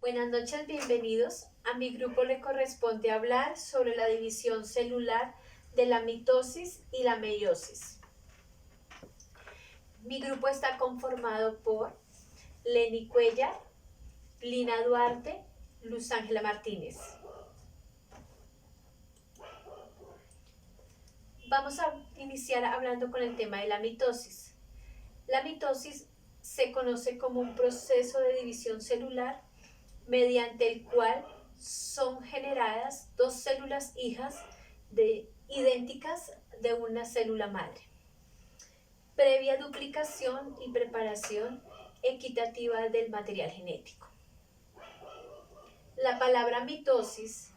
Buenas noches, bienvenidos. A mi grupo le corresponde hablar sobre la división celular de la mitosis y la meiosis. Mi grupo está conformado por Lenny Cuellar, Lina Duarte, Luz Ángela Martínez. Vamos a iniciar hablando con el tema de la mitosis. La mitosis se conoce como un proceso de división celular mediante el cual son generadas dos células hijas idénticas de una célula madre, previa duplicación y preparación equitativa del material genético. La palabra mitosis,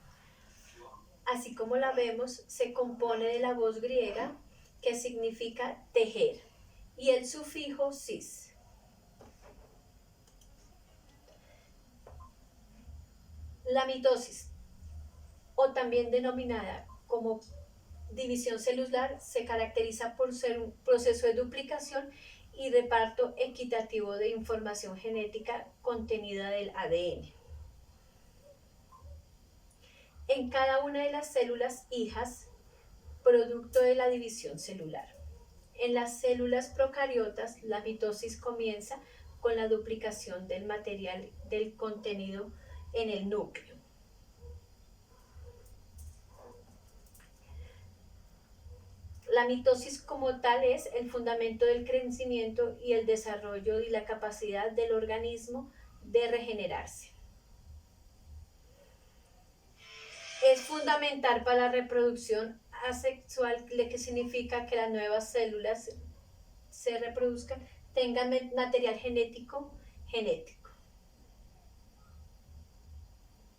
así como la vemos, se compone de la voz griega que significa tejer y el sufijo cis. La mitosis, o también denominada como división celular, se caracteriza por ser un proceso de duplicación y reparto equitativo de información genética contenida del ADN en cada una de las células hijas, producto de la división celular. En las células procariotas, la mitosis comienza con la duplicación del material del contenido en el núcleo. La mitosis como tal es el fundamento del crecimiento y el desarrollo y la capacidad del organismo de regenerarse. Es fundamental para la reproducción asexual, lo que significa que las nuevas células se reproduzcan, tengan material genético.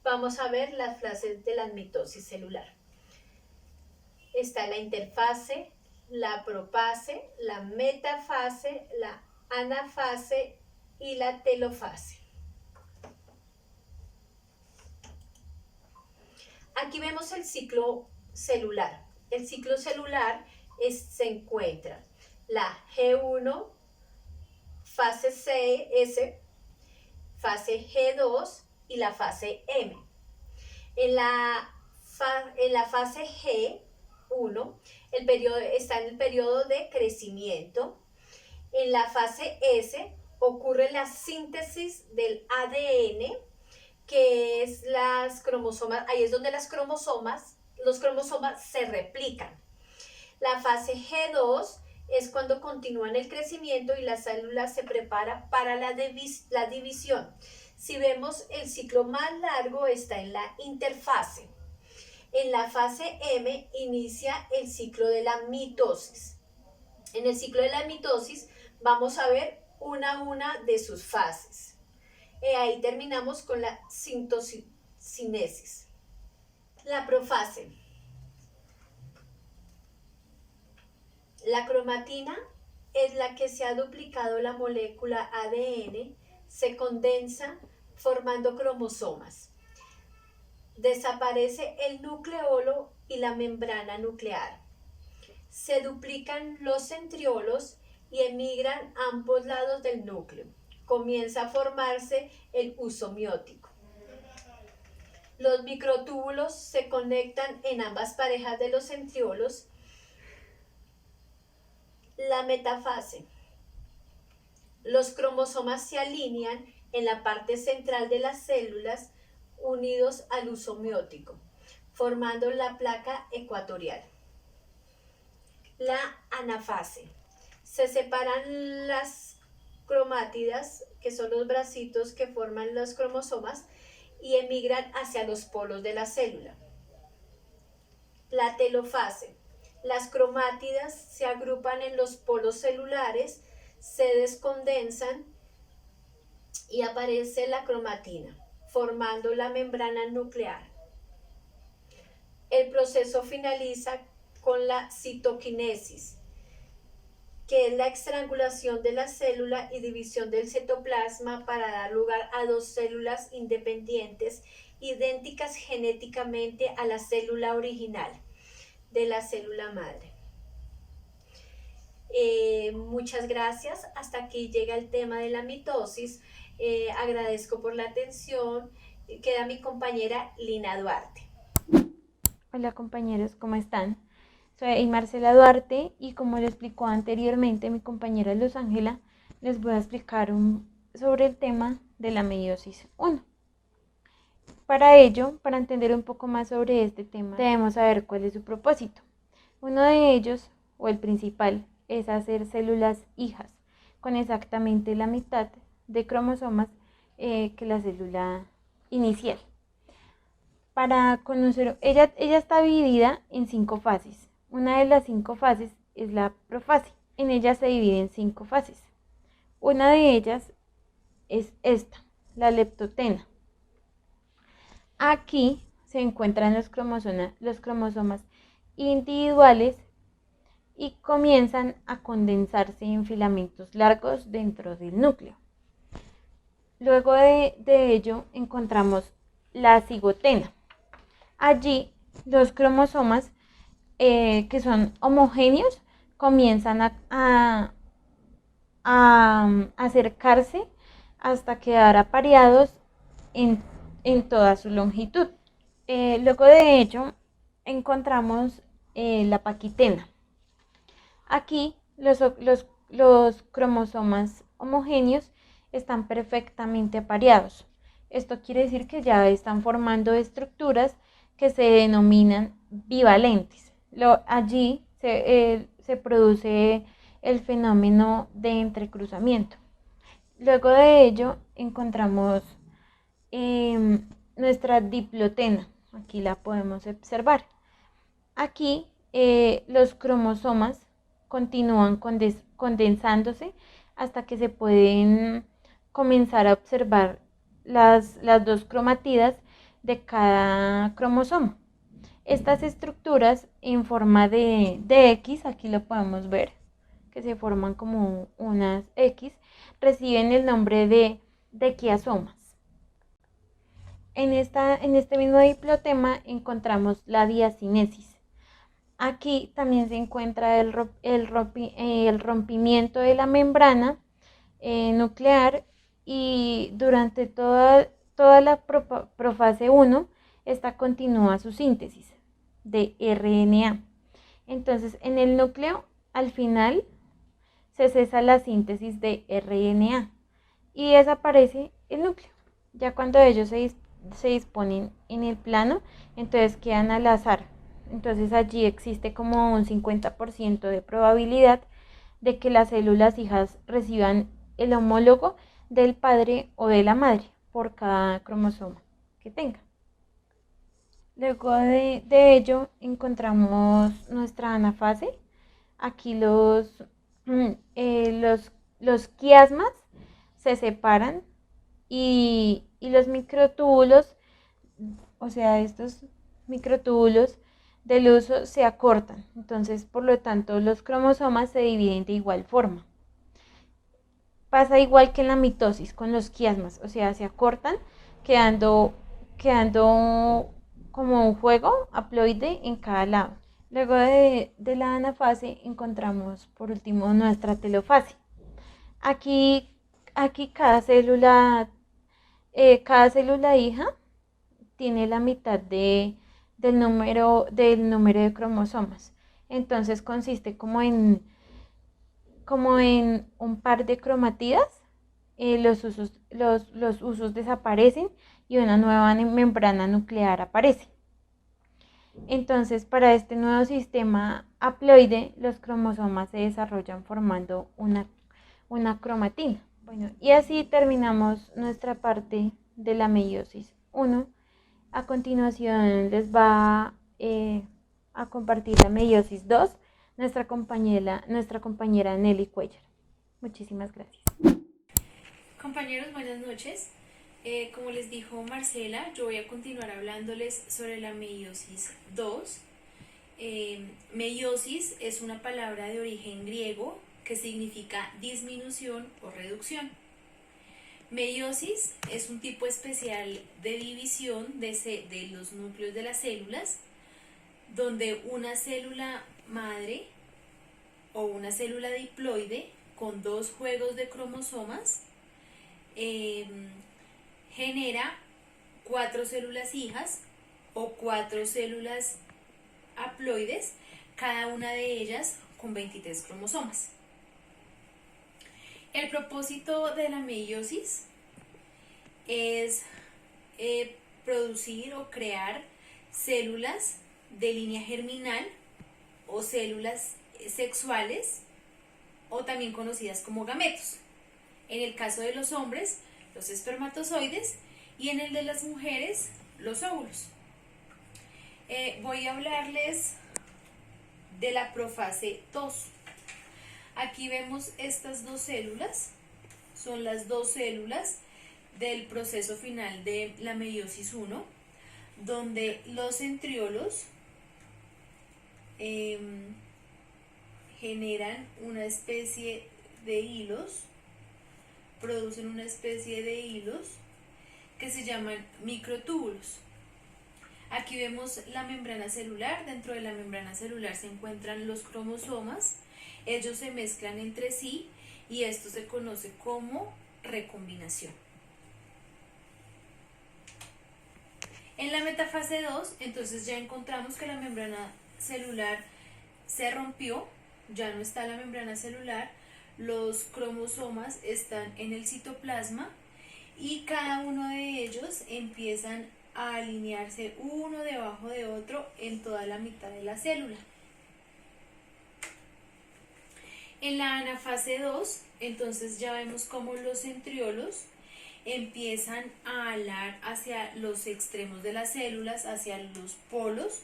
Vamos a ver las fases de la mitosis celular. Está la interfase, la profase, la metafase, la anafase y la telofase. Aquí vemos el ciclo celular. El ciclo celular se encuentra la G1, fase S, fase G2 y la fase M. En la fase G1 está en el periodo de crecimiento. En la fase S ocurre la síntesis del ADN, que es las cromosomas, ahí es donde los cromosomas se replican. La fase G2 es cuando continúan el crecimiento y la célula se prepara para la división. Si vemos, el ciclo más largo está en la interfase. En la fase M inicia el ciclo de la mitosis. En el ciclo de la mitosis vamos a ver una a una de sus fases. Ahí terminamos con la citocinesis. La profase. La cromatina es la que se ha duplicado la molécula ADN, se condensa formando cromosomas. Desaparece el nucleolo y la membrana nuclear. Se duplican los centriolos y emigran ambos lados del núcleo. Comienza a formarse el uso miótico. Los microtúbulos se conectan en ambas parejas de los centriolos. La metafase. Los cromosomas se alinean en la parte central de las células unidos al uso miótico, formando la placa ecuatorial. La anafase. Se separan las cromátidas, que son los bracitos que forman los cromosomas, y emigran hacia los polos de la célula. La telofase. Las cromátidas se agrupan en los polos celulares, se descondensan y aparece la cromatina, formando la membrana nuclear. El proceso finaliza con la citoquinesis, que es la estrangulación de la célula y división del citoplasma para dar lugar a dos células independientes, idénticas genéticamente a la célula original de la célula madre. Muchas gracias. Hasta aquí llega el tema de la mitosis. Agradezco por la atención. Queda mi compañera Lina Duarte. Hola compañeros, ¿cómo están? Soy Marcela Duarte y como le explicó anteriormente mi compañera Luz Ángela, les voy a explicar sobre el tema de la meiosis 1. Para ello, para entender un poco más sobre este tema, debemos saber cuál es su propósito. Uno de ellos, o el principal, es hacer células hijas con exactamente la mitad de cromosomas que la célula inicial. Para conocer, ella está dividida en 5 fases. Una de las 5 fases es la profase. En ella se divide en 5 fases. Una de ellas es esta, la leptotena. Aquí se encuentran los cromosomas individuales y comienzan a condensarse en filamentos largos dentro del núcleo. Luego de ello encontramos la cigotena. Allí los cromosomas que son homogéneos comienzan a acercarse hasta quedar apareados en toda su longitud. Luego de ello encontramos la paquitena. Aquí los cromosomas homogéneos están perfectamente apareados. Esto quiere decir que ya están formando estructuras que se denominan bivalentes. Allí se produce el fenómeno de entrecruzamiento. Luego de ello encontramos nuestra diplotena. Aquí la podemos observar. Aquí los cromosomas continúan condensándose hasta que se pueden comenzar a observar las dos cromatidas de cada cromosoma. Estas estructuras en forma de X, aquí lo podemos ver, que se forman como unas X, reciben el nombre de quiasomas. En este mismo diplotema encontramos la diacinesis. Aquí también se encuentra el rompimiento de la membrana nuclear y durante toda la profase 1 esta continúa su síntesis de RNA. Entonces en el núcleo al final se cesa la síntesis de RNA y desaparece el núcleo. Ya cuando ellos se disponen en el plano, entonces quedan al azar. Entonces allí existe como un 50% de probabilidad de que las células hijas reciban el homólogo del padre o de la madre por cada cromosoma que tenga. Luego de ello encontramos nuestra anafase. Aquí los quiasmas se separan y los microtúbulos, o sea, estos microtúbulos del uso se acortan. Entonces, por lo tanto, los cromosomas se dividen de igual forma. Pasa igual que en la mitosis con los quiasmas, o sea, se acortan quedando como un juego haploide en cada lado. Luego de la anafase encontramos por último nuestra telofase. Aquí cada célula hija tiene la mitad del número de cromosomas. Entonces consiste como en un par de cromatidas. Los usos desaparecen y una nueva membrana nuclear aparece. Entonces, para este nuevo sistema haploide, los cromosomas se desarrollan formando una cromatina. Bueno, y así terminamos nuestra parte de la meiosis 1. A continuación les va a compartir la meiosis 2 nuestra compañera Nelly Cuellar. Muchísimas gracias. Compañeros, buenas noches. Como les dijo Marcela, yo voy a continuar hablándoles sobre la meiosis 2. Meiosis es una palabra de origen griego que significa disminución o reducción. Meiosis es un tipo especial de división de los núcleos de las células, donde una célula madre o una célula diploide con 2 juegos de cromosomas genera 4 células hijas o 4 células haploides, cada una de ellas con 23 cromosomas. El propósito de la meiosis es producir o crear células de línea germinal o células sexuales, o también conocidas como gametos. En el caso de los hombres, los espermatozoides, y en el de las mujeres, los óvulos. Voy a hablarles de la profase 2. Aquí vemos estas 2 células, son las 2 células del proceso final de la meiosis 1, donde los centriolos generan una especie de hilos, producen una especie de hilos que se llaman microtúbulos. Aquí vemos la membrana celular. Dentro de la membrana celular se encuentran los cromosomas. Ellos se mezclan entre sí y esto se conoce como recombinación. En la metafase 2, entonces ya encontramos que la membrana celular se rompió, ya no está la membrana celular, los cromosomas están en el citoplasma y cada uno de ellos empiezan a alinearse uno debajo de otro en toda la mitad de la célula. En la anafase 2, entonces ya vemos cómo los centriolos empiezan a alar hacia los extremos de las células, hacia los polos,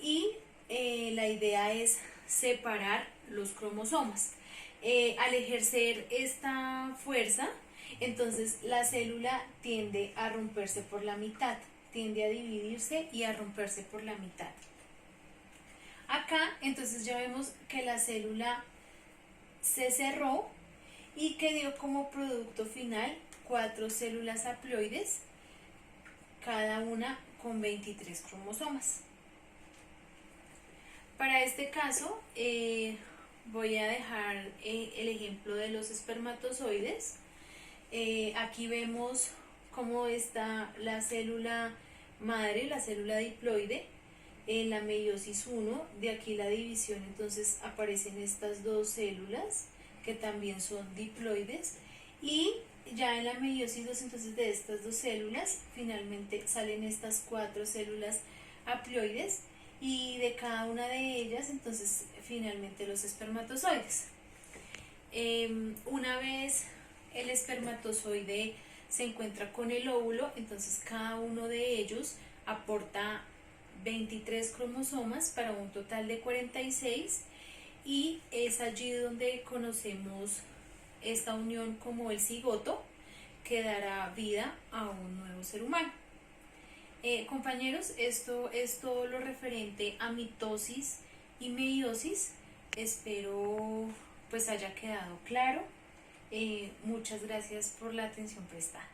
y la idea es separar los cromosomas. Al ejercer esta fuerza, entonces la célula tiende a romperse por la mitad, tiende a dividirse y a romperse por la mitad. Acá entonces ya vemos que la célula se cerró y que dio como producto final 4 células haploides, cada una con 23 cromosomas. Para este caso voy a dejar el ejemplo de los espermatozoides. Aquí vemos cómo está la célula madre, la célula diploide, en la meiosis 1, de aquí la división, entonces aparecen estas 2 células que también son diploides, y ya en la meiosis 2, entonces de estas 2 células finalmente salen estas 4 células haploides, y de cada una de ellas entonces finalmente los espermatozoides. Una vez el espermatozoide se encuentra con el óvulo, entonces cada uno de ellos aporta 23 cromosomas para un total de 46, y es allí donde conocemos esta unión como el cigoto, que dará vida a un nuevo ser humano. Compañeros, esto es todo lo referente a mitosis y meiosis. Espero pues haya quedado claro. Muchas gracias por la atención prestada.